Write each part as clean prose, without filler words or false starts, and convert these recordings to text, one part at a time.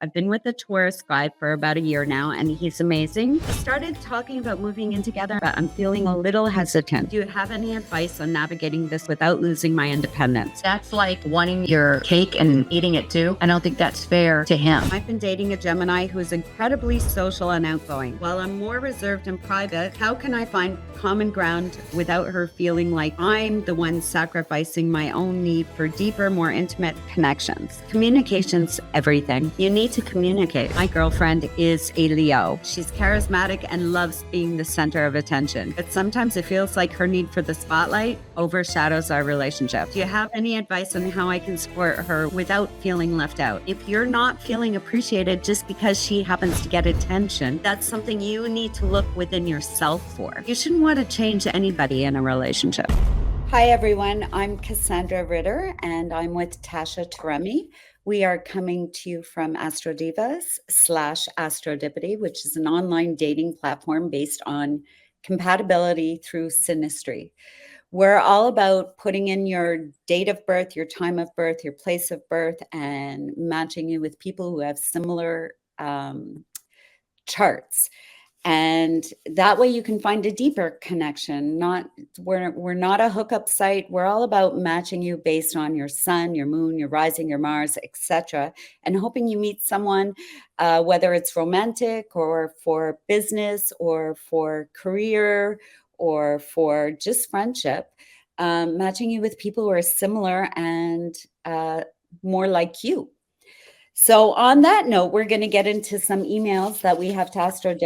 I've been with the Taurus guy for about a year now, and he's amazing. We started talking about moving in together, but I'm feeling a little hesitant. Do you have any advice on navigating this without losing my independence? That's like wanting your cake and eating it too. I don't think that's fair to him. I've been dating a Gemini who's incredibly social and outgoing. While I'm more reserved and private, how can I find common ground without her feeling like I'm the one sacrificing my own need for deeper, more intimate connections? Communication's everything. You need to communicate. My girlfriend is a Leo. She's charismatic and loves being the center of attention, but sometimes it feels like her need for the spotlight overshadows our relationship. Do you have any advice on how I can support her without feeling left out? If you're not feeling appreciated just because she happens to get attention, that's something you need to look within yourself for. You shouldn't want to change anybody in a relationship. Hi everyone, I'm Cassandra Ritter and I'm with Tasha Taremi. We are coming to you from Astro Divas / Astrodipity, which is an online dating platform based on compatibility through synastry. We're all about putting in your date of birth, your time of birth, your place of birth, and matching you with people who have similar charts. And that way you can find a deeper connection. We're not a hookup site. We're all about matching you based on your sun, your moon, your rising, your Mars, etc. And hoping you meet someone, whether it's romantic or for business or for career or for just friendship, matching you with people who are similar and more like you. So on that note, we're going to get into some emails that we have to Astro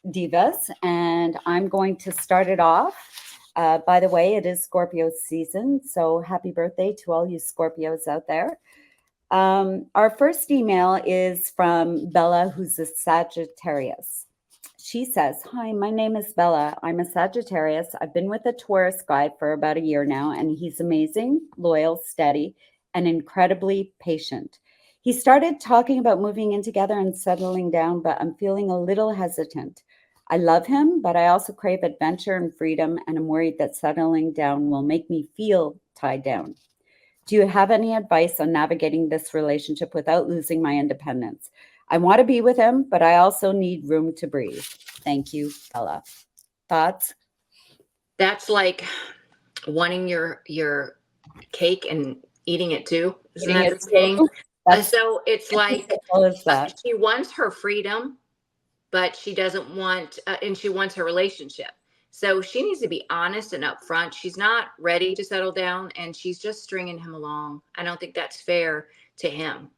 Divas, and I'm going to start it off. By the way, it is Scorpio season, so happy birthday to all you Scorpios out there. Our first email is from Bella, who's a Sagittarius. She says, "Hi, my name is Bella. I'm a Sagittarius. I've been with a Taurus guy for about a year now, and he's amazing, loyal, steady, and incredibly patient. He started talking about moving in together and settling down, but I'm feeling a little hesitant. I love him, but I also crave adventure and freedom, and I'm worried that settling down will make me feel tied down. Do you have any advice on navigating this relationship without losing my independence? I want to be with him, but I also need room to breathe. Thank you, Bella." Thoughts? That's like wanting your cake and eating it too. Isn't that the saying? So it's like she wants her freedom, but she doesn't want, and she wants her relationship. So she needs to be honest and upfront. She's not ready to settle down, and she's just stringing him along. I don't think that's fair to him.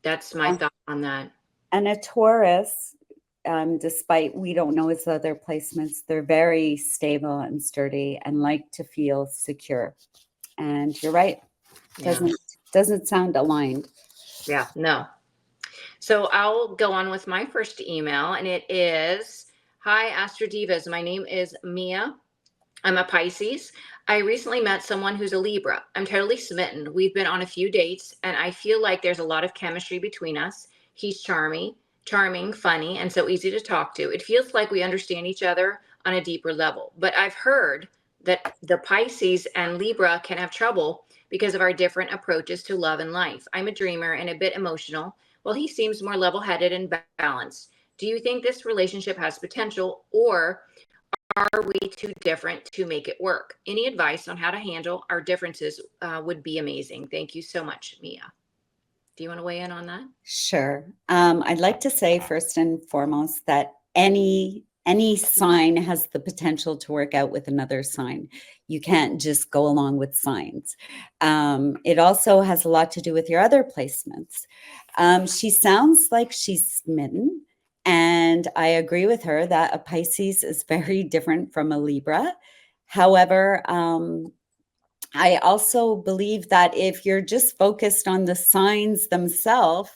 That's my thought on that. And a Taurus, despite we don't know his other placements, they're very stable and sturdy and like to feel secure. And you're right. Doesn't sound aligned. Yeah, no. So I'll go on with my first email, and it is, "Hi, Astro Divas. My name is Mia. I'm a Pisces. I recently met someone who's a Libra. I'm totally smitten. We've been on a few dates, and I feel like there's a lot of chemistry between us. He's charming, funny, and so easy to talk to. It feels like we understand each other on a deeper level. But I've heard that the Pisces and Libra can have trouble because of our different approaches to love and life. I'm a dreamer and a bit emotional, while he seems more level-headed and balanced. Do you think this relationship has potential, or are we too different to make it work? Any advice on how to handle our differences would be amazing. Thank you so much, Mia." Do you want to weigh in on that? Sure. I'd like to say first and foremost that any sign has the potential to work out with another sign. You can't just go along with signs. It also has a lot to do with your other placements. She sounds like she's smitten, and I agree with her that a Pisces is very different from a Libra. However, I also believe that if you're just focused on the signs themselves,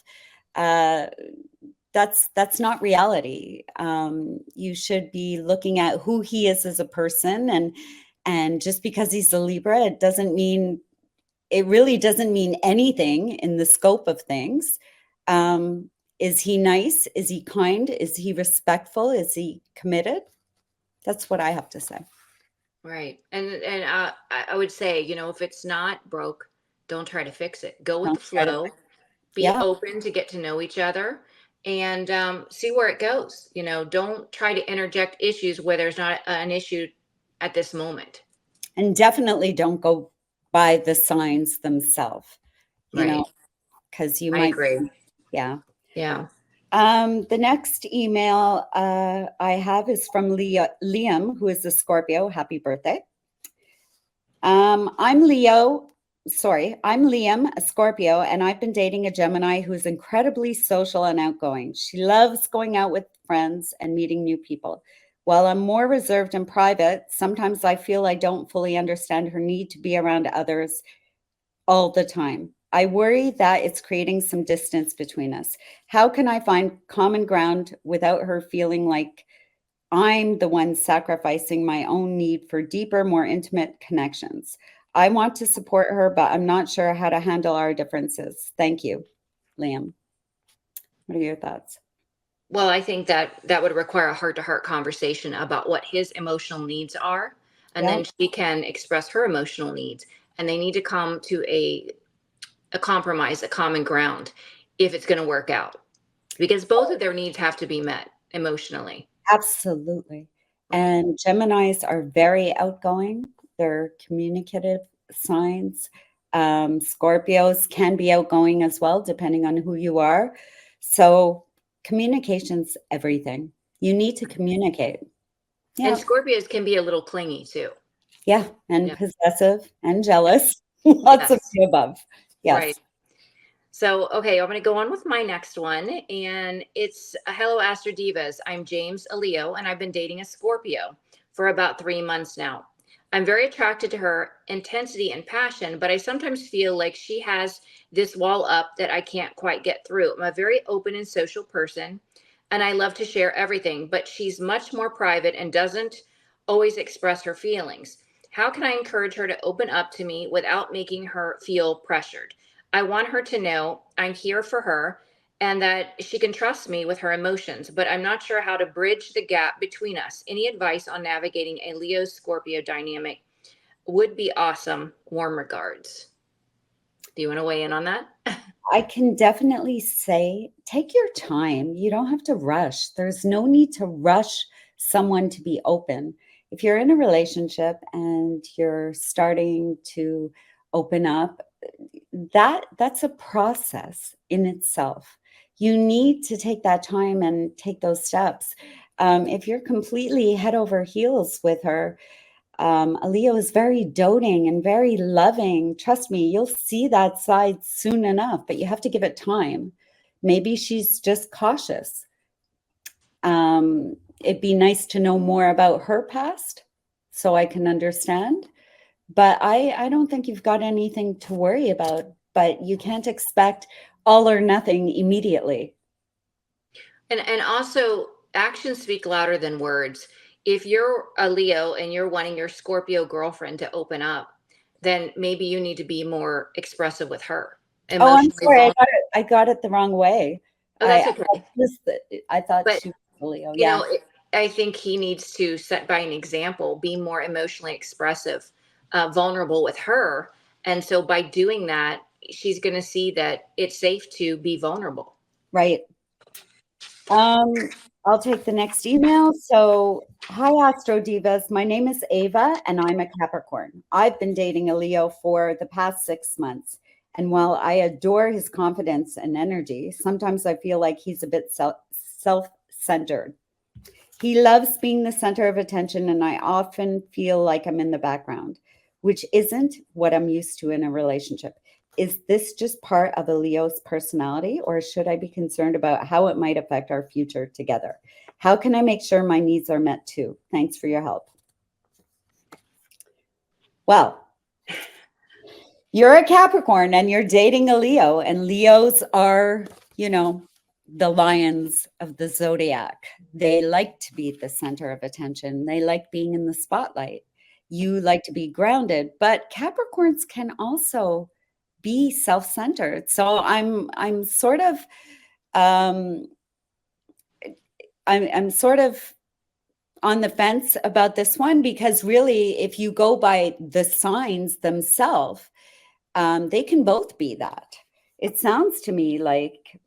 that's not reality. You should be looking at who he is as a person, and just because he's a Libra, it really doesn't mean anything in the scope of things. Is he nice? Is he kind? Is he respectful? Is he committed? That's what I have to say. Right. And I would say, if it's not broke, don't try to fix it. Go with the flow. Be open to get to know each other. and see where it goes. Don't try to interject issues where there's not an issue at this moment. And definitely don't go by the signs themselves, Right. because you I might, agree. yeah. Yeah. The next email I have is from Liam, who is a Scorpio. Happy birthday. I'm Liam, a Scorpio, and I've been dating a Gemini who's incredibly social and outgoing. She loves going out with friends and meeting new people. While I'm more reserved and private, sometimes I feel I don't fully understand her need to be around others all the time. I worry that it's creating some distance between us. How can I find common ground without her feeling like I'm the one sacrificing my own need for deeper, more intimate connections? I want to support her, but I'm not sure how to handle our differences. Thank you, Liam. What are your thoughts? Well, I think that would require a heart-to-heart conversation about what his emotional needs are, and Yeah, then she can express her emotional needs, and they need to come to a compromise, a common ground, if it's going to work out, because both of their needs have to be met emotionally. absolutely. And Geminis are very outgoing. They're communicative signs. Scorpios can be outgoing as well, depending on who you are. So communication's everything. You need to communicate. And Yeah. Scorpios can be a little clingy too. Yeah. And Yeah. possessive and jealous. Lots of Yes. the above. Right. Yes. So, okay, I'm going to go on with my next one. And it's hello, Astro Divas. I'm James, a Leo, and I've been dating a Scorpio for about 3 months now. I'm very attracted to her intensity and passion, but I sometimes feel like she has this wall up that I can't quite get through. I'm a very open and social person, and I love to share everything, but she's much more private and doesn't always express her feelings. How can I encourage her to open up to me without making her feel pressured? I want her to know I'm here for her and that she can trust me with her emotions, but I'm not sure how to bridge the gap between us. Any advice on navigating a Leo Scorpio dynamic would be awesome. Warm regards. Do you want to weigh in on that? I can definitely say take your time. You don't have to rush. There's no need to rush someone to be open. If you're in a relationship and you're starting to open up, that's a process in itself. You need to take that time and take those steps. If you're completely head over heels with her, a Leo is very doting and very loving. Trust me, you'll see that side soon enough, but you have to give it time. Maybe she's just cautious. It'd be nice to know more about her past so I can understand. But I don't think you've got anything to worry about, but you can't expect all or nothing immediately. And also, actions speak louder than words. If you're a Leo and you're wanting your Scorpio girlfriend to open up, then maybe you need to be more expressive with her, Oh, I'm emotionally sorry. vulnerable. I got it the wrong way. Oh, that's okay. I thought But she was a Leo. you Yeah. know, I think he needs to set by an example, be more emotionally expressive, vulnerable with her. And so by doing that, she's going to see that it's safe to be vulnerable. Right. I'll take the next email. So, hi, Astro Divas. My name is Ava, and I'm a Capricorn. I've been dating a Leo for the past 6 months. And while I adore his confidence and energy, sometimes I feel like he's a bit self centered. He loves being the center of attention, and I often feel like I'm in the background, which isn't what I'm used to in a relationship. Is this just part of a Leo's personality, or should I be concerned about how it might affect our future together? How can I make sure my needs are met too? Thanks for your help. Well, you're a Capricorn and you're dating a Leo, and Leos are, the lions of the zodiac. They like to be the center of attention. They like being in the spotlight. You like to be grounded, but Capricorns can also be self-centered. So I'm sort of um I'm sort of on the fence about this one, because really, if you go by the signs themselves, they can both be that. It sounds to me like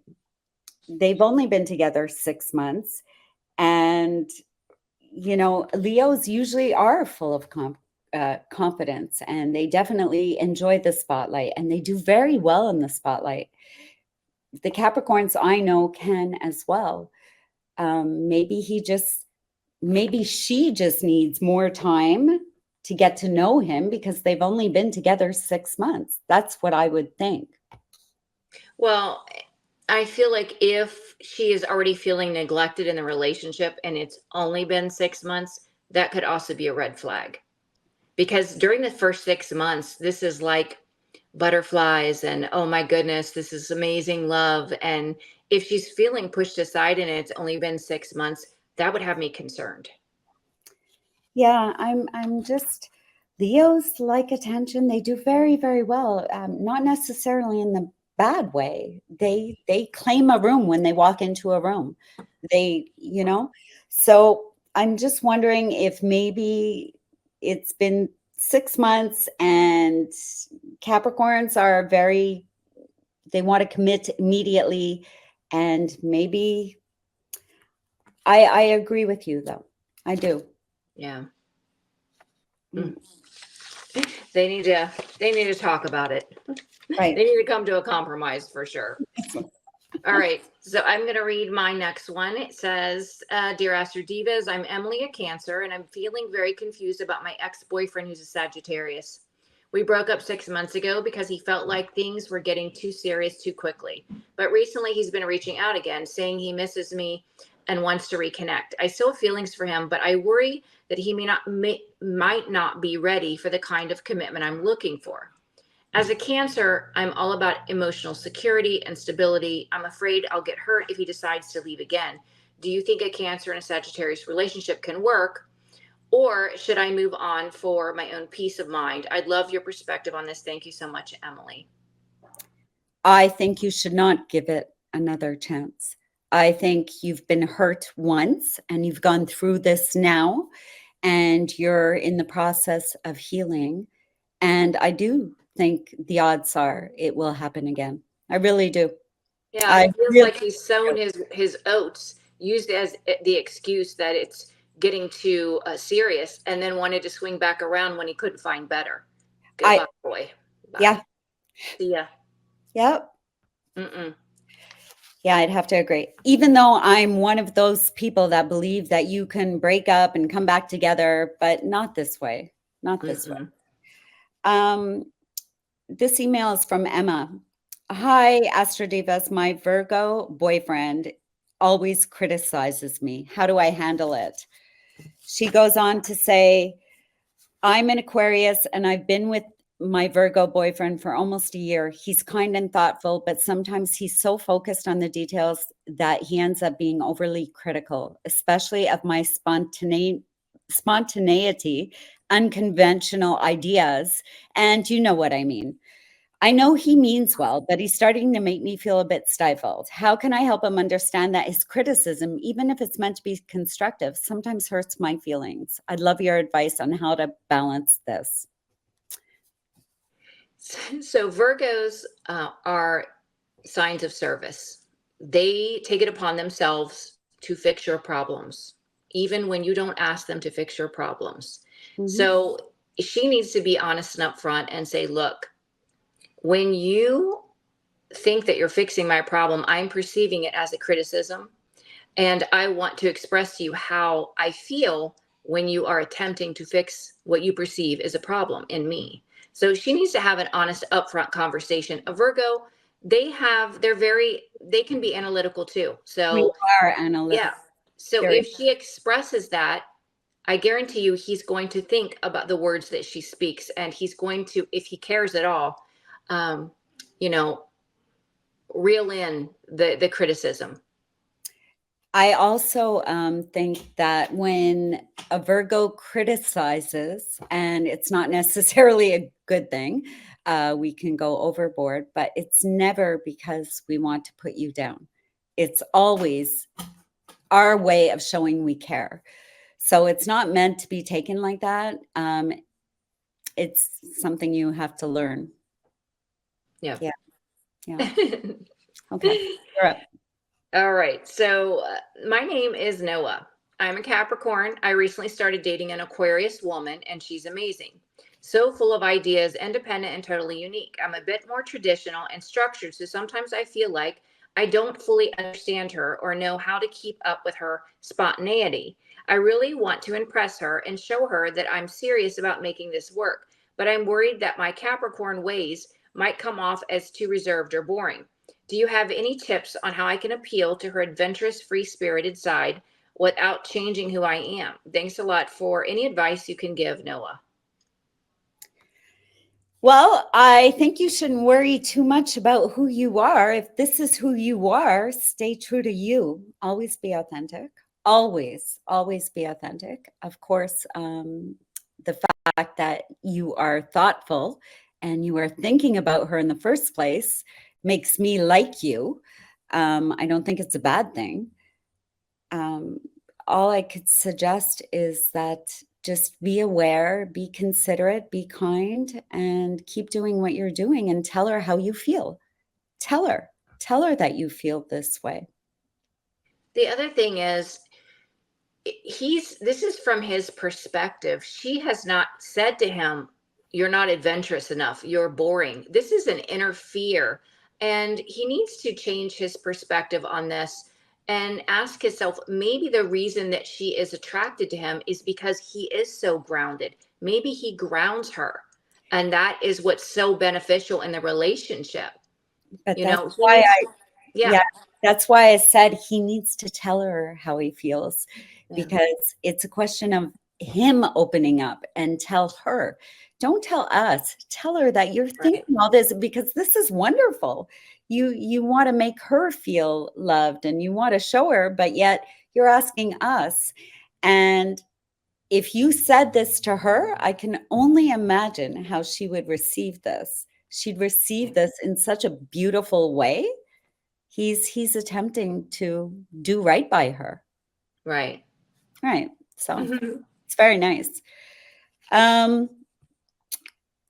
they've only been together 6 months. And, Leos usually are full of confidence, and they definitely enjoy the spotlight, and they do very well in the spotlight. The Capricorns I know can as well. Maybe she just needs more time to get to know him because they've only been together 6 months. That's what I would think. Well, I feel like if she is already feeling neglected in the relationship and it's only been 6 months, that could also be a red flag. Because during the first 6 months, this is like butterflies and, oh my goodness, this is amazing love. And if she's feeling pushed aside and it's only been 6 months, that would have me concerned. Yeah, I'm just, Leos like attention. They do very, very well. Not necessarily in the bad way. They claim a room when they walk into a room. So I'm just wondering if maybe it's been 6 months and Capricorns are they want to commit immediately. And maybe I agree with you though. I do. Yeah. They need to talk about it. Right. They need to come to a compromise for sure. All right. So I'm going to read my next one. It says, Dear Astro Divas, I'm Emily, a Cancer, and I'm feeling very confused about my ex-boyfriend who's a Sagittarius. We broke up 6 months ago because he felt like things were getting too serious too quickly. But recently he's been reaching out again, saying he misses me and wants to reconnect. I still have feelings for him, but I worry that he might not be ready for the kind of commitment I'm looking for. As a Cancer, I'm all about emotional security and stability. I'm afraid I'll get hurt if he decides to leave again. Do you think a Cancer and a Sagittarius relationship can work? Or should I move on for my own peace of mind? I'd love your perspective on this. Thank you so much, Emily. I think you should not give it another chance. I think you've been hurt once and you've gone through this now and you're in the process of healing. And I do think the odds are it will happen again. I really do. Yeah, it feels like he's sown his oats, used as the excuse that it's getting too serious, and then wanted to swing back around when he couldn't find better. Goodbye, boy. Bye. Yeah. See ya. Yep. Mm-mm. Yeah, I'd have to agree. Even though I'm one of those people that believe that you can break up and come back together, but not this way. Not this way. This email is from Emma. Hi, Astro Divas. My Virgo boyfriend always criticizes me. How do I handle it? She goes on to say, I'm an Aquarius and I've been with my Virgo boyfriend for almost a year. He's kind and thoughtful, but sometimes he's so focused on the details that he ends up being overly critical, especially of my spontaneity, unconventional ideas. And you know what I mean. I know he means well, but he's starting to make me feel a bit stifled. How can I help him understand that his criticism, even if it's meant to be constructive, sometimes hurts my feelings? I'd love your advice on how to balance this. So Virgos are signs of service. They take it upon themselves to fix your problems, even when you don't ask them to fix your problems. Mm-hmm. So she needs to be honest and upfront and say, look, when you think that you're fixing my problem, I'm perceiving it as a criticism. And I want to express to you how I feel when you are attempting to fix what you perceive is a problem in me. So she needs to have an honest, upfront conversation. A Virgo, they can be analytical too. So we are analytical. Yeah. So if she expresses that, I guarantee you he's going to think about the words that she speaks, and he's going to, if he cares at all, reel in the criticism. I also think that when a Virgo criticizes, and it's not necessarily a good thing, we can go overboard, but it's never because we want to put you down. It's always our way of showing we care. So it's not meant to be taken like that. It's something you have to learn. Yeah. Okay. You're up. All right. So my name is Noah. I'm a Capricorn. I recently started dating an Aquarius woman, and she's amazing. So full of ideas, independent, and totally unique. I'm a bit more traditional and structured, so sometimes I feel like I don't fully understand her or know how to keep up with her spontaneity. I really want to impress her and show her that I'm serious about making this work, but I'm worried that my Capricorn ways might come off as too reserved or boring. Do you have any tips on how I can appeal to her adventurous, free-spirited side without changing who I am? Thanks a lot for any advice you can give, Noah. Well, I think you shouldn't worry too much about who you are. If this is who you are, stay true to you. Always be authentic. Always be authentic. Of course, the fact that you are thoughtful and you are thinking about her in the first place makes me like you. I don't think it's a bad thing. All I could suggest is that just be aware, be considerate, be kind, and keep doing what you're doing and tell her how you feel. Tell her that you feel this way. The other thing is, this is from his perspective. She has not said to him, "You're not adventurous enough. You're boring." This is an inner fear. And he needs to change his perspective on this and ask himself, maybe the reason that she is attracted to him is because he is so grounded. Maybe he grounds her. And that is what's so beneficial in the relationship. But You that's know, why yeah. that's why I said he needs to tell her how he feels, Yeah. because it's a question of him opening up and tell her. Don't tell us. Tell her that you're thinking all this because this is wonderful. You want to make her feel loved and you want to show her, but yet you're asking us. And if you said this to her, I can only imagine how she would receive this. She'd receive this in such a beautiful way. He's attempting to do right by her. Right. Right. So it's very nice.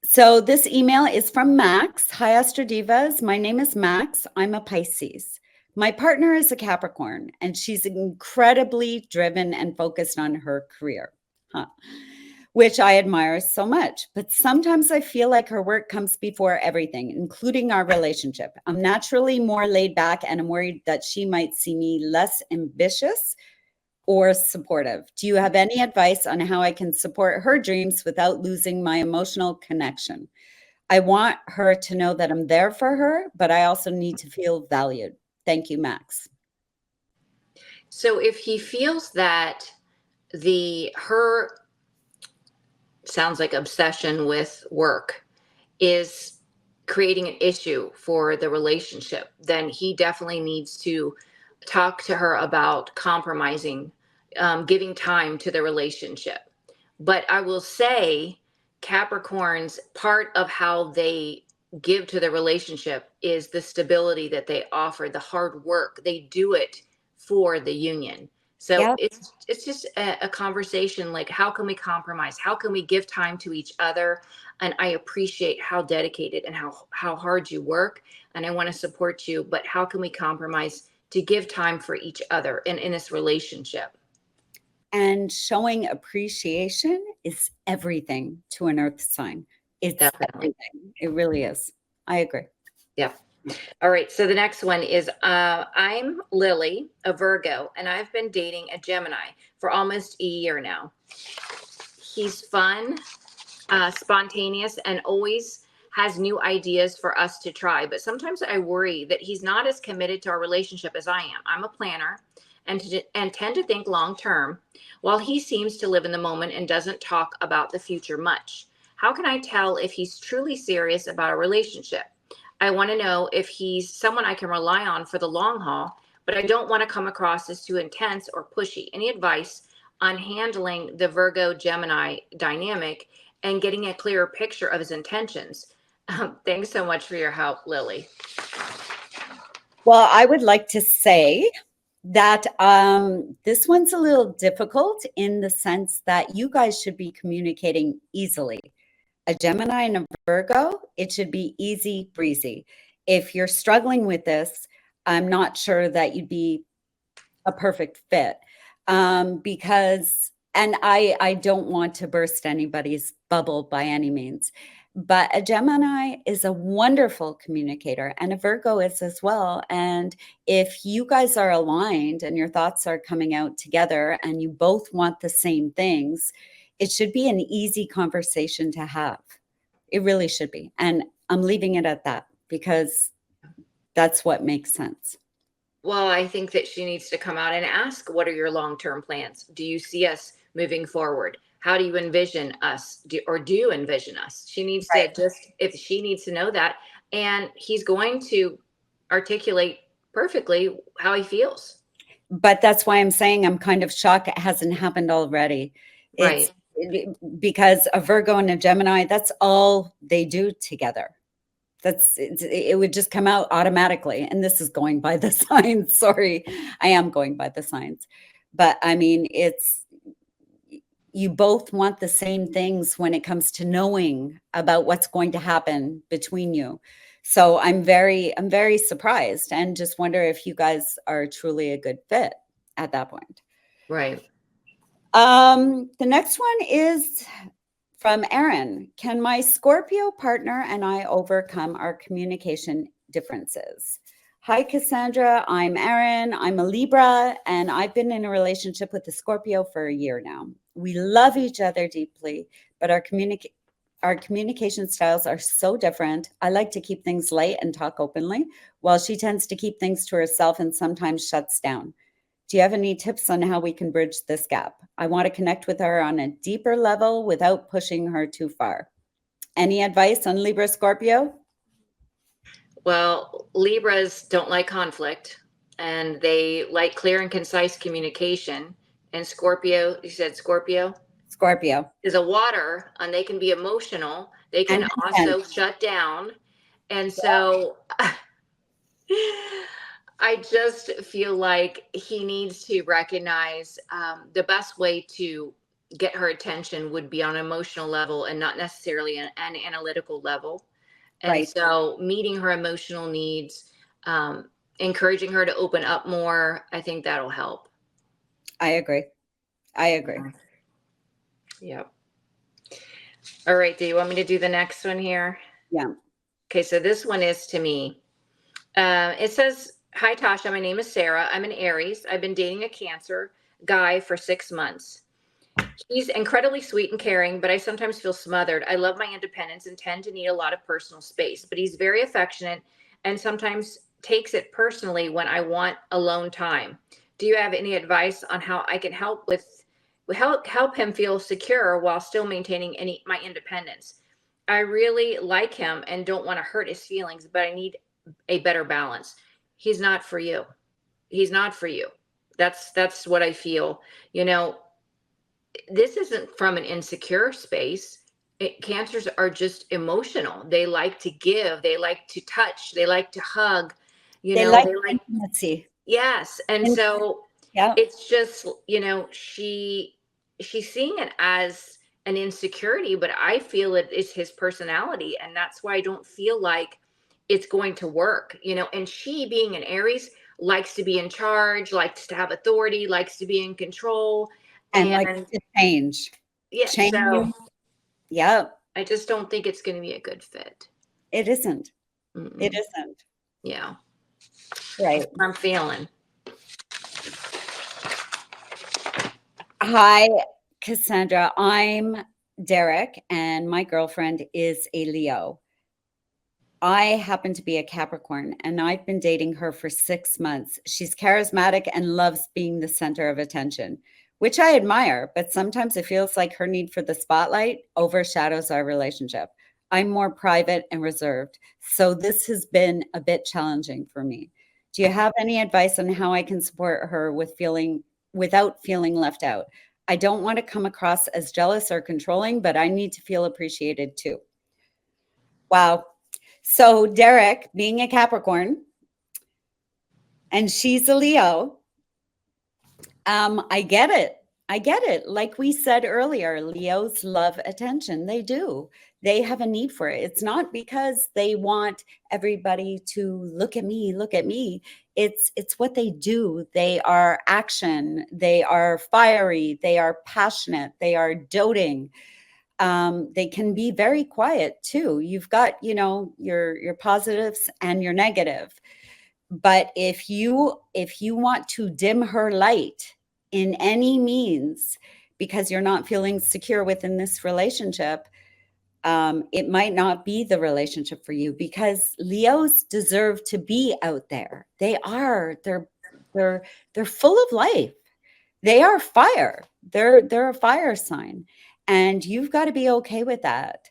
So this email is from Max. Hi, Astro Divas. My name is Max. I'm a Pisces. My partner is a Capricorn, and she's incredibly driven and focused on her career, which I admire so much. But sometimes I feel like her work comes before everything, including our relationship. I'm naturally more laid back, and I'm worried that she might see me less ambitious or supportive. Do you have any advice on how I can support her dreams without losing my emotional connection? I want her to know that I'm there for her, but I also need to feel valued. Thank you, Max. So if he feels that her sounds like obsession with work is creating an issue for the relationship, then he definitely needs to talk to her about compromising, giving time to the relationship. But I will say, Capricorns, part of how they give to the relationship is the stability that they offer, the hard work. They do it for the union. So Yeah. it's just a conversation like, how can we compromise? How can we give time to each other? And I appreciate how dedicated and how hard you work. And I want to support you, but how can we compromise to give time for each other in this relationship? And showing appreciation is everything to an earth sign. It's Definitely. everything. It really is. I agree. Yeah. All right. So the next one is I'm Lily, a Virgo, and I've been dating a Gemini for almost a year now. He's fun, spontaneous, and always has new ideas for us to try. But sometimes I worry that he's not as committed to our relationship as I am. I'm a planner and tend to think long term, while he seems to live in the moment and doesn't talk about the future much. How can I tell if he's truly serious about a relationship? I want to know if he's someone I can rely on for the long haul, but I don't want to come across as too intense or pushy. Any advice on handling the Virgo Gemini dynamic and getting a clearer picture of his intentions? Thanks so much for your help, Lily. Well, I would like to say that this one's a little difficult in the sense that you guys should be communicating easily. A Gemini and a Virgo, it should be easy breezy. If you're struggling with this, I'm not sure that you'd be a perfect fit, because, and I don't want to burst anybody's bubble by any means, but a Gemini is a wonderful communicator, and a Virgo is as well. And if you guys are aligned and your thoughts are coming out together and you both want the same things, it should be an easy conversation to have. It really should be. And I'm leaving it at that because that's what makes sense. Well, I think that she needs to come out and ask, what are your long-term plans? Do you see us moving forward? How do you envision us? Do you envision us? She needs to if she needs to know that. And he's going to articulate perfectly how he feels. But that's why I'm saying I'm kind of shocked it hasn't happened already. Right. Because a Virgo and a Gemini, that's all they do together. It would just come out automatically. And this is going by the signs. Sorry, I am going by the signs. But I mean, you both want the same things when it comes to knowing about what's going to happen between you. So I'm very surprised and just wonder if you guys are truly a good fit at that point. Right. The next one is from Erin. Can my Scorpio partner and I overcome our communication differences? Hi, Cassandra. I'm Erin. I'm a Libra, and I've been in a relationship with a Scorpio for a year now. We love each other deeply, but our communication styles are so different. I like to keep things light and talk openly, while she tends to keep things to herself and sometimes shuts down. Do you have any tips on how we can bridge this gap? I want to connect with her on a deeper level without pushing her too far. Any advice on Libra Scorpio? Well, Libras don't like conflict, and they like clear and concise communication. And Scorpio, you said Scorpio? Scorpio is a water, and they can be emotional. They can also shut down. And so I just feel like he needs to recognize the best way to get her attention would be on an emotional level and not necessarily an analytical level. And so meeting her emotional needs, encouraging her to open up more, I think that'll help. I agree. Yep. All right. Do you want me to do the next one here? Yeah. Okay. So this one is to me. It says, hi, Tasha. My name is Sarah. I'm an Aries. I've been dating a Cancer guy for 6 months. He's incredibly sweet and caring, but I sometimes feel smothered. I love my independence and tend to need a lot of personal space, but he's very affectionate and sometimes takes it personally when I want alone time. Do you have any advice on how I can help him feel secure while still maintaining my independence? I really like him and don't want to hurt his feelings, but I need a better balance. He's not for you. He's not for you. That's what I feel. This isn't from an insecure space. Cancers are just emotional. They like to give. They like to touch. They like to hug. They like intimacy. Yes. And so it's just, she's seeing it as an insecurity, but I feel it is his personality. And that's why I don't feel like it's going to work, and she, being an Aries, likes to be in charge, likes to have authority, likes to be in control. And likes to change. Yeah. So, yeah. I just don't think it's going to be a good fit. It isn't. Mm-mm. It isn't. Yeah. Right. I'm feeling. Hi, Cassandra. I'm Derek, and my girlfriend is a Leo. I happen to be a Capricorn, and I've been dating her for 6 months. She's charismatic and loves being the center of attention, which I admire, but sometimes it feels like her need for the spotlight overshadows our relationship. I'm more private and reserved, so this has been a bit challenging for me. Do you have any advice on how I can support her without feeling left out? I don't want to come across as jealous or controlling, but I need to feel appreciated too. Wow. So Derek, being a Capricorn, and she's a Leo, I get it. Like we said earlier, Leos love attention. They do. They have a need for it. It's not because they want everybody to look at me. It's what they do. They are action. They are fiery. They are passionate. They are doting. They can be very quiet too. You've got, your positives and your negative. But if you want to dim her light in any means because you're not feeling secure within this relationship, it might not be the relationship for you, because Leos deserve to be out there. They are. They're full of life. They are fire. They're a fire sign, and you've got to be okay with that.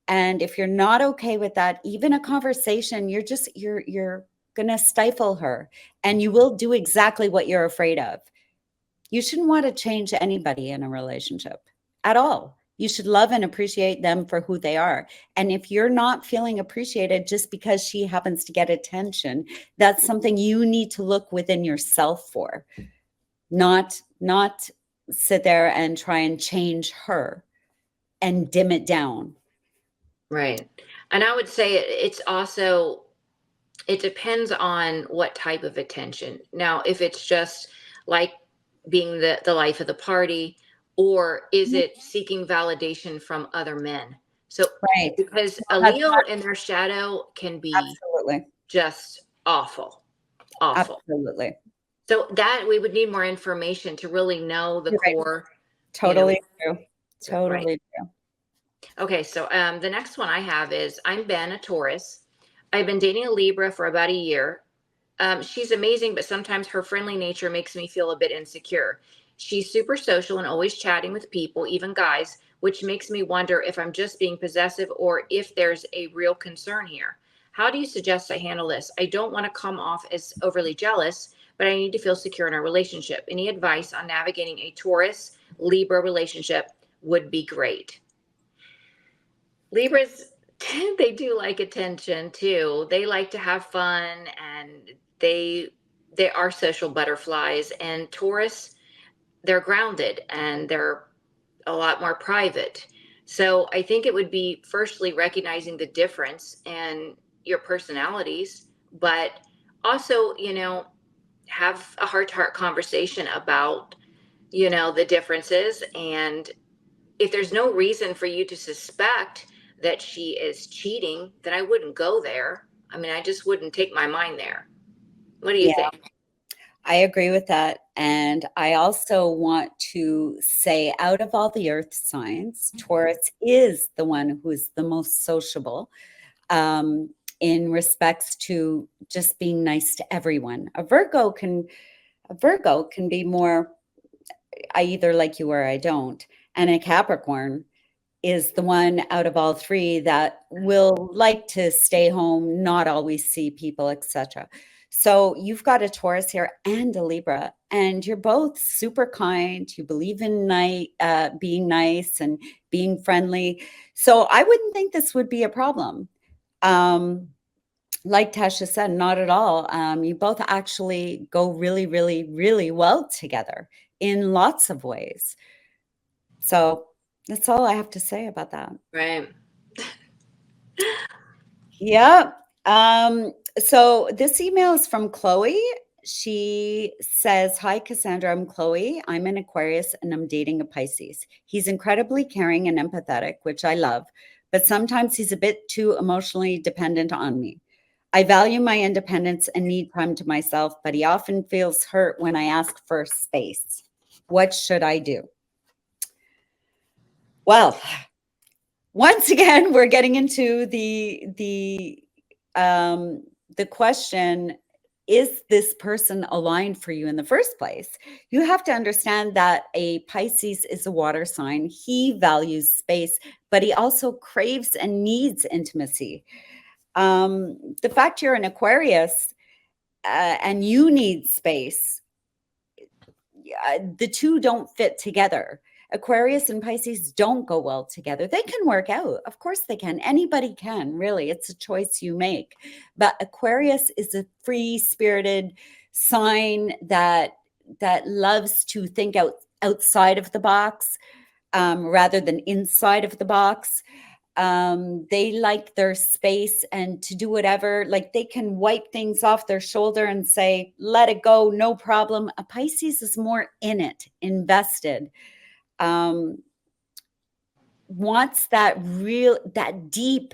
And if you're not okay with that, even a conversation, you're going to stifle her, and you will do exactly what you're afraid of. You shouldn't want to change anybody in a relationship at all. You should love and appreciate them for who they are. And if you're not feeling appreciated just because she happens to get attention, that's something you need to look within yourself for. Not sit there and try and change her and dim it down. Right. And I would say it's also, it depends on what type of attention. Now, if it's just like being the life of the party, or is it seeking validation from other men? So, Right. because a Leo in their shadow can be Absolutely. just awful. Absolutely. So that we would need more information to really know the You're core. right. Totally true. Totally Right. true. Okay, so the next one I have is, I'm Ben, a Taurus. I've been dating a Libra for about a year. She's amazing, but sometimes her friendly nature makes me feel a bit insecure. She's super social and always chatting with people, even guys, which makes me wonder if I'm just being possessive or if there's a real concern here. How do you suggest I handle this? I don't want to come off as overly jealous, but I need to feel secure in our relationship. Any advice on navigating a Taurus Libra relationship would be great. Libras, they do like attention too. They like to have fun, and they are social butterflies. And Taurus, they're grounded and they're a lot more private. So I think it would be firstly recognizing the difference in your personalities, but also, have a heart-to-heart conversation about, the differences. And if there's no reason for you to suspect that she is cheating, then I wouldn't go there. I mean, I just wouldn't take my mind there. What do you think? I agree with that. And I also want to say, out of all the earth signs, Taurus is the one who is the most sociable, in respects to just being nice to everyone. A Virgo can be more, I either like you or I don't. And a Capricorn is the one out of all three that will like to stay home, not always see people, etc. So you've got a Taurus here and a Libra, and you're both super kind. You believe in being nice and being friendly. So I wouldn't think this would be a problem. Like Tasha said, not at all. You both actually go really, really, really well together in lots of ways. So that's all I have to say about that. Right. Yeah. So this email is from Chloe. She says, "Hi, Cassandra. I'm Chloe. I'm an Aquarius and I'm dating a Pisces. He's incredibly caring and empathetic, which I love, but sometimes he's a bit too emotionally dependent on me. I value my independence and need time to myself, but he often feels hurt when I ask for space. What should I do?" Well, once again, we're getting into the question, is this person aligned for you in the first place? You have to understand that a Pisces is a water sign. He values space, but he also craves and needs intimacy. The fact you're an Aquarius and you need space, the two don't fit together. Aquarius and Pisces don't go well together. They can work out. Of course they can. Anybody can, really. It's a choice you make. But Aquarius is a free-spirited sign that loves to think outside of the box rather than inside of the box. They like their space and to do whatever, like they can wipe things off their shoulder and say, let it go, no problem. A Pisces is more in it, invested, wants that deep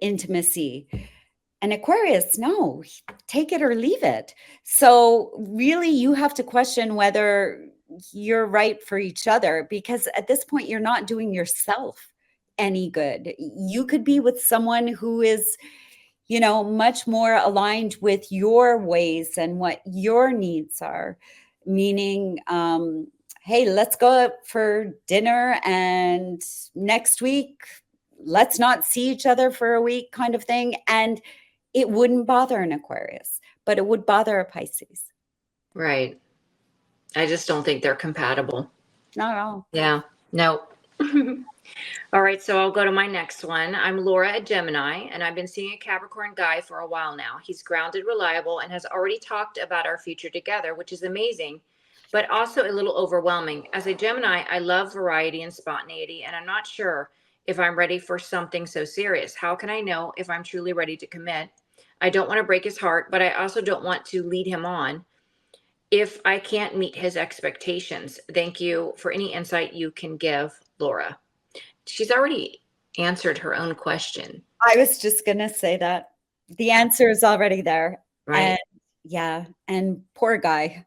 intimacy. And Aquarius, no, take it or leave it. So really you have to question whether you're right for each other, because at this point you're not doing yourself any good. You could be with someone who is, much more aligned with your ways and what your needs are, meaning, hey, let's go out for dinner and next week, let's not see each other for a week kind of thing. And it wouldn't bother an Aquarius, but it would bother a Pisces. Right. I just don't think they're compatible. Not at all. Yeah. No. All right. So I'll go to my next one. I'm Laura, a Gemini, and I've been seeing a Capricorn guy for a while now. He's grounded, reliable, and has already talked about our future together, which is amazing, but also a little overwhelming. As a Gemini, I love variety and spontaneity, and I'm not sure if I'm ready for something so serious. How can I know if I'm truly ready to commit? I don't want to break his heart, but I also don't want to lead him on if I can't meet his expectations. Thank you for any insight you can give, Laura. She's already answered her own question. I was just going to say that. The answer is already there. Right. And yeah. And poor guy.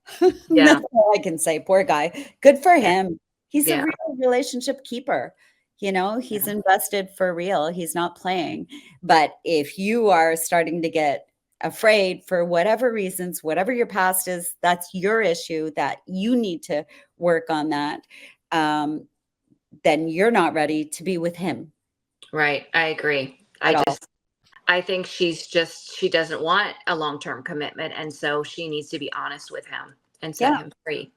Yeah. That's all I can say. Poor guy. Good for him. He's Yeah. a real relationship keeper. He's invested for real. He's not playing. But if you are starting to get afraid for whatever reasons, whatever your past is, that's your issue, that you need to work on that. Then you're not ready to be with him. Right. I agree. I think she doesn't want a long-term commitment. And so she needs to be honest with him and set him free.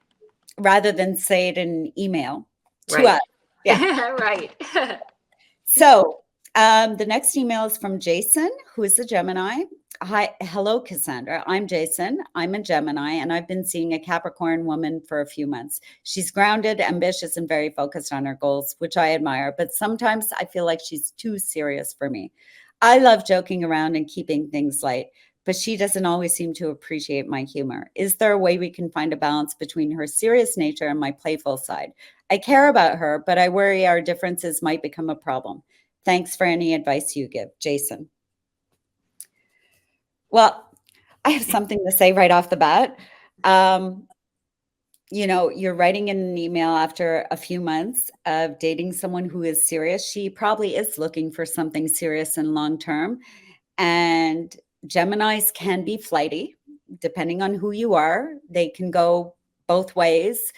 Rather than say it in an email to Right. us. Yeah. Right. So the next email is from Jason, who is a Gemini. Hello, Cassandra. I'm Jason. I'm a Gemini, and I've been seeing a Capricorn woman for a few months. She's grounded, ambitious, and very focused on her goals, which I admire. But sometimes I feel like she's too serious for me. I love joking around and keeping things light, but she doesn't always seem to appreciate my humor. Is there a way we can find a balance between her serious nature and my playful side? I care about her, but I worry our differences might become a problem. Thanks for any advice you give, Jason. Well, I have something to say right off the bat. You're writing in an email after a few months of dating someone who is serious. She probably is looking for something serious and long-term. And Geminis can be flighty, depending on who you are. They can go both ways.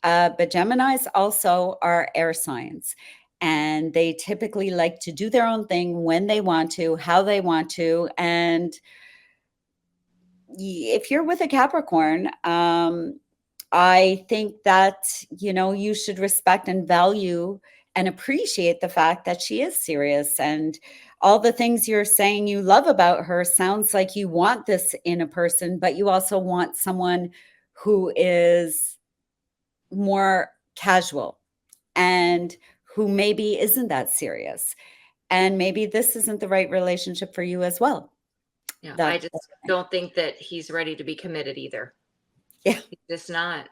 But Geminis also are air signs. And they typically like to do their own thing when they want to, how they want to. And if you're with a Capricorn, I think that, you should respect and value and appreciate the fact that she is serious, and all the things you're saying you love about her sounds like you want this in a person, but you also want someone who is more casual and who maybe isn't that serious. And maybe this isn't the right relationship for you as well. Yeah, I just don't think that he's ready to be committed either. Yeah. He's just not.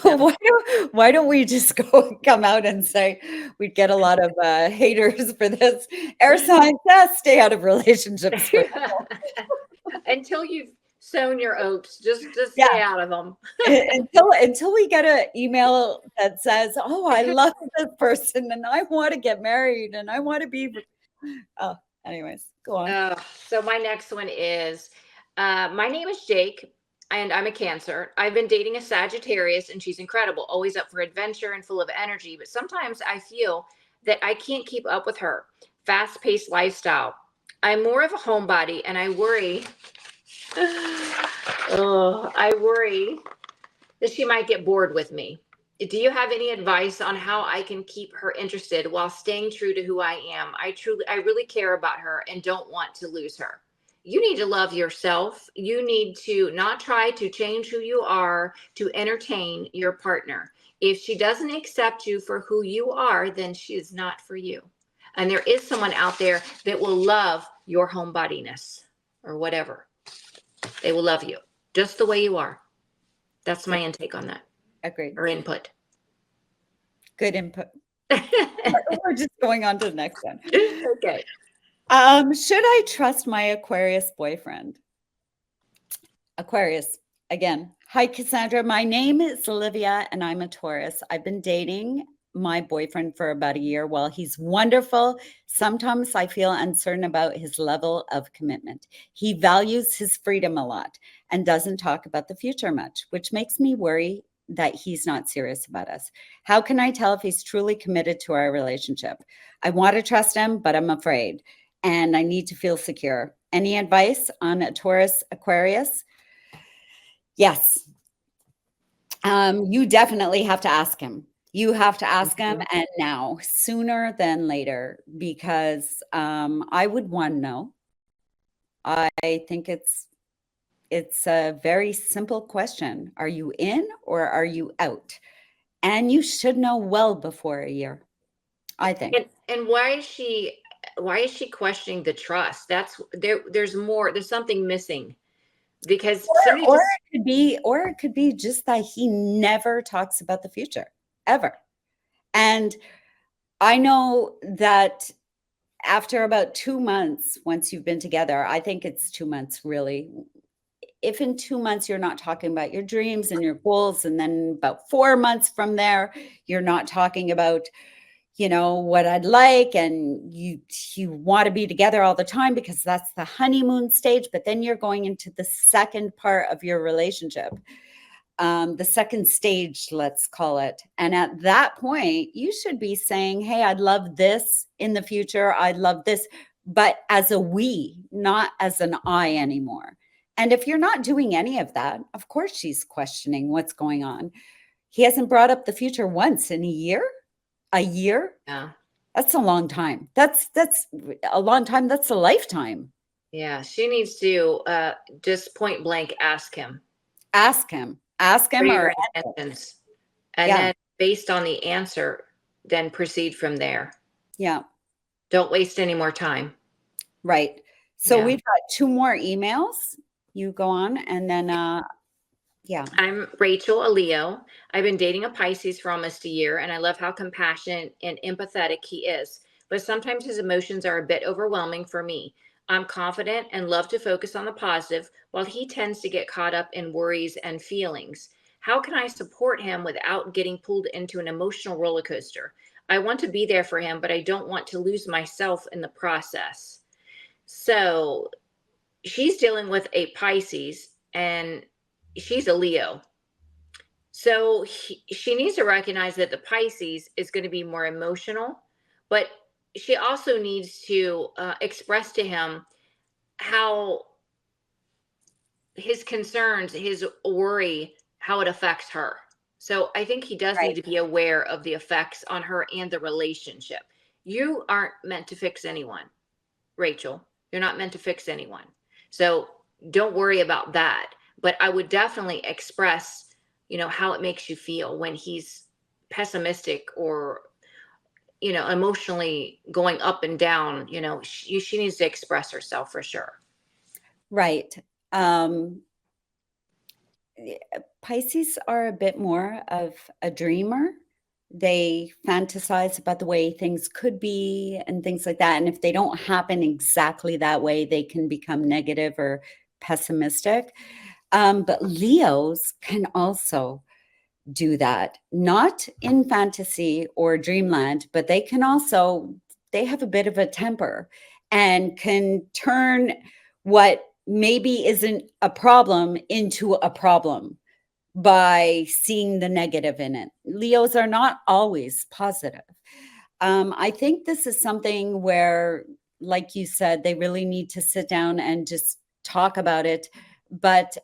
Why don't we just come out and say we'd get a lot of haters for this? Air signs, stay out of relationships. Until you've sown your oats, just stay out of them. until we get an email that says, "Oh, I love this person and I want to get married and I want to be." Oh, anyways, go on. So my next one is, my name is Jake. And I'm a Cancer. I've been dating a Sagittarius, and she's incredible, always up for adventure and full of energy. But sometimes I feel that I can't keep up with her fast-paced lifestyle. I'm more of a homebody, and I worry. I worry that she might get bored with me. Do you have any advice on how I can keep her interested while staying true to who I am? I really care about her and don't want to lose her. You need to love yourself. You need to not try to change who you are to entertain your partner. If she doesn't accept you for who you are, then she is not for you. And there is someone out there that will love your homebodiness or whatever. They will love you just the way you are. That's my intake on that. Agreed. Or input. Good input. We're just going on to the next one. Okay. Should I trust my Aquarius boyfriend? Aquarius, again. Hi, Cassandra. My name is Olivia, and I'm a Taurus. I've been dating my boyfriend for about a year. While he's wonderful, sometimes I feel uncertain about his level of commitment. He values his freedom a lot and doesn't talk about the future much, which makes me worry that he's not serious about us. How can I tell if he's truly committed to our relationship? I want to trust him, but I'm afraid, and I need to feel secure. Any advice on a Taurus Aquarius? Yes. You definitely have to ask him. You have to ask him, and now, sooner than later, because I would want to know. I think it's a very simple question. Are you in or are you out? And you should know well before a year, I think. And why is she questioning the trust? There's more, there's something missing. Because it could be just that he never talks about the future ever. And I know that after about 2 months, once you've been together, I think it's 2 months really. If in 2 months you're not talking about your dreams and your goals, and then about 4 months from there, you're not talking about, what I'd like, and you want to be together all the time because that's the honeymoon stage, but then you're going into the second part of your relationship, the second stage, let's call it. And at that point, you should be saying, hey, I'd love this in the future. I'd love this, but as a we, not as an I anymore. And if you're not doing any of that, of course, she's questioning what's going on. He hasn't brought up the future once in a year. A year? Yeah. That's a long time. That's a long time. That's a lifetime. Yeah. She needs to just point blank ask him. Ask him. Or intentions. And then based on the answer, then proceed from there. Yeah. Don't waste any more time. Right. So we've got 2 more emails. You go on, and then yeah. I'm Rachel, a Leo. I've been dating a Pisces for almost a year, and I love how compassionate and empathetic he is. But sometimes his emotions are a bit overwhelming for me. I'm confident and love to focus on the positive, while he tends to get caught up in worries and feelings. How can I support him without getting pulled into an emotional roller coaster? I want to be there for him, but I don't want to lose myself in the process. So she's dealing with a Pisces, and she's a Leo. So she needs to recognize that the Pisces is going to be more emotional, but she also needs to express to him how his concerns, his worry, how it affects her. So I think he does need to be aware of the effects on her and the relationship. You aren't meant to fix anyone, Rachel. You're not meant to fix anyone. So don't worry about that. But I would definitely express, how it makes you feel when he's pessimistic or, emotionally going up and down. She needs to express herself for sure. Right. Pisces are a bit more of a dreamer. They fantasize about the way things could be and things like that. And if they don't happen exactly that way, they can become negative or pessimistic. But Leos can also do that, not in fantasy or dreamland, but they have a bit of a temper and can turn what maybe isn't a problem into a problem by seeing the negative in it. Leos are not always positive. I think this is something where, like you said, they really need to sit down and just talk about it. But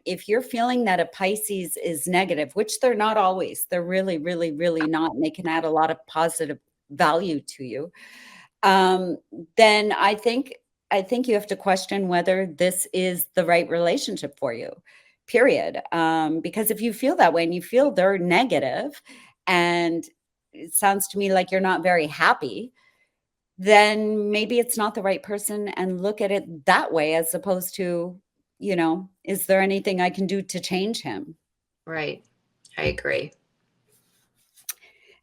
if you're feeling that a Pisces is negative, which they're not always, they're really, really, really not, and they can add a lot of positive value to you, then I think you have to question whether this is the right relationship for you, period. Because if you feel that way and you feel they're negative, and it sounds to me like you're not very happy, then maybe it's not the right person, and look at it that way as opposed to, is there anything I can do to change him? Right. I agree.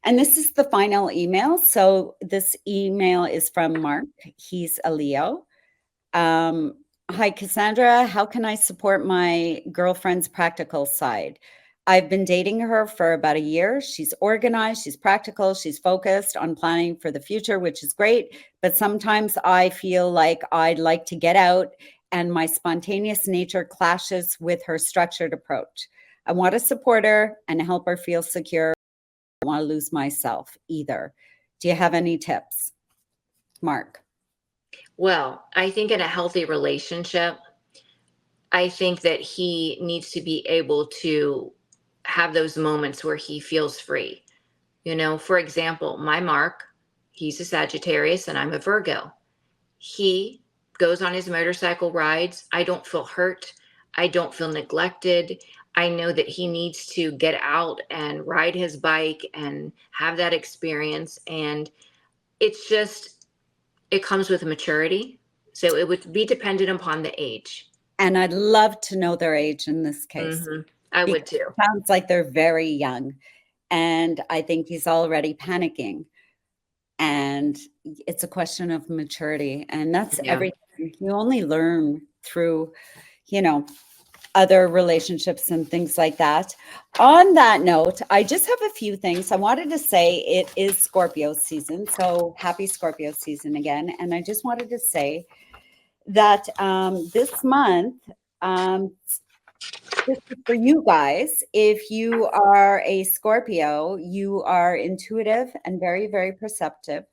And this is the final email. So this email is from Mark. He's a Leo. Hi, Cassandra. How can I support my girlfriend's practical side? I've been dating her for about a year. She's organized, she's practical, she's focused on planning for the future, which is great. But sometimes I feel like I'd like to get out, and my spontaneous nature clashes with her structured approach. I want to support her and help her feel secure. I don't want to lose myself either. Do you have any tips, Mark? Well, I think in a healthy relationship, I think that he needs to be able to have those moments where he feels free. For example, my Mark, he's a Sagittarius and I'm a Virgo. He goes on his motorcycle rides. I don't feel hurt. I don't feel neglected. I know that he needs to get out and ride his bike and have that experience. And it comes with maturity. So it would be dependent upon the age. And I'd love to know their age in this case. Mm-hmm. I would too. It sounds like they're very young. And I think he's already panicking. And it's a question of maturity. And that's everything. You only learn through, other relationships and things like that. On that note, I just have a few things. I wanted to say it is Scorpio season. So happy Scorpio season again. And I just wanted to say that this month, this is for you guys. If you are a Scorpio, you are intuitive and very, very perceptive.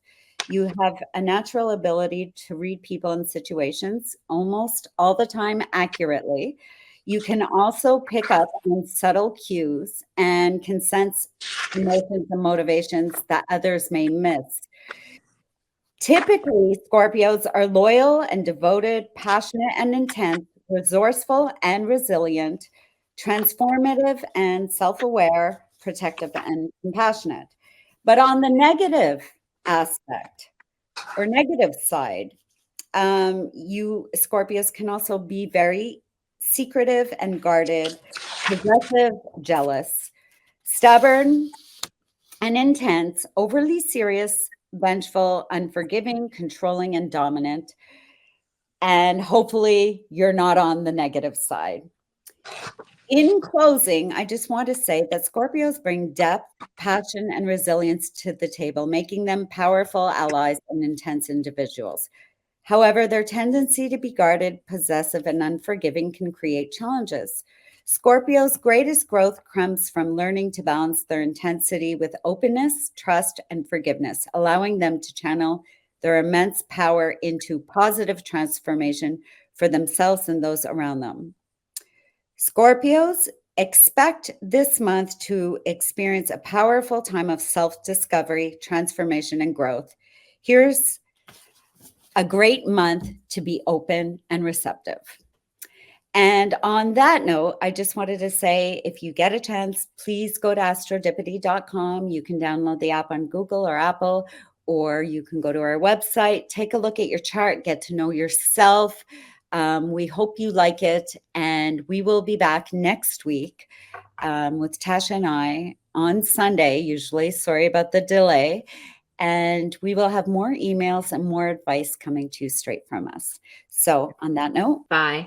You have a natural ability to read people and situations almost all the time accurately. You can also pick up on subtle cues and can sense emotions and motivations that others may miss. Typically, Scorpios are loyal and devoted, passionate and intense, resourceful and resilient, transformative and self-aware, protective and compassionate. But on the negative aspect or negative side, you Scorpios can also be very secretive and guarded, possessive, jealous, stubborn and intense, overly serious, vengeful, unforgiving, controlling, and dominant. And hopefully you're not on the negative side. In closing, I just want to say that Scorpios bring depth, passion, and resilience to the table, making them powerful allies and intense individuals. However, their tendency to be guarded, possessive, and unforgiving can create challenges. Scorpios' greatest growth comes from learning to balance their intensity with openness, trust, and forgiveness, allowing them to channel their immense power into positive transformation for themselves and those around them. Scorpios, expect this month to experience a powerful time of self-discovery, transformation, and growth. Here's a great month to be open and receptive. And on that note, I just wanted to say, if you get a chance, please go to astrodipity.com. You can download the app on Google or Apple, or you can go to our website, take a look at your chart, get to know yourself. We hope you like it. And we will be back next week with Tasha and I on Sunday, usually. Sorry about the delay. And we will have more emails and more advice coming to you straight from us. So on that note, bye.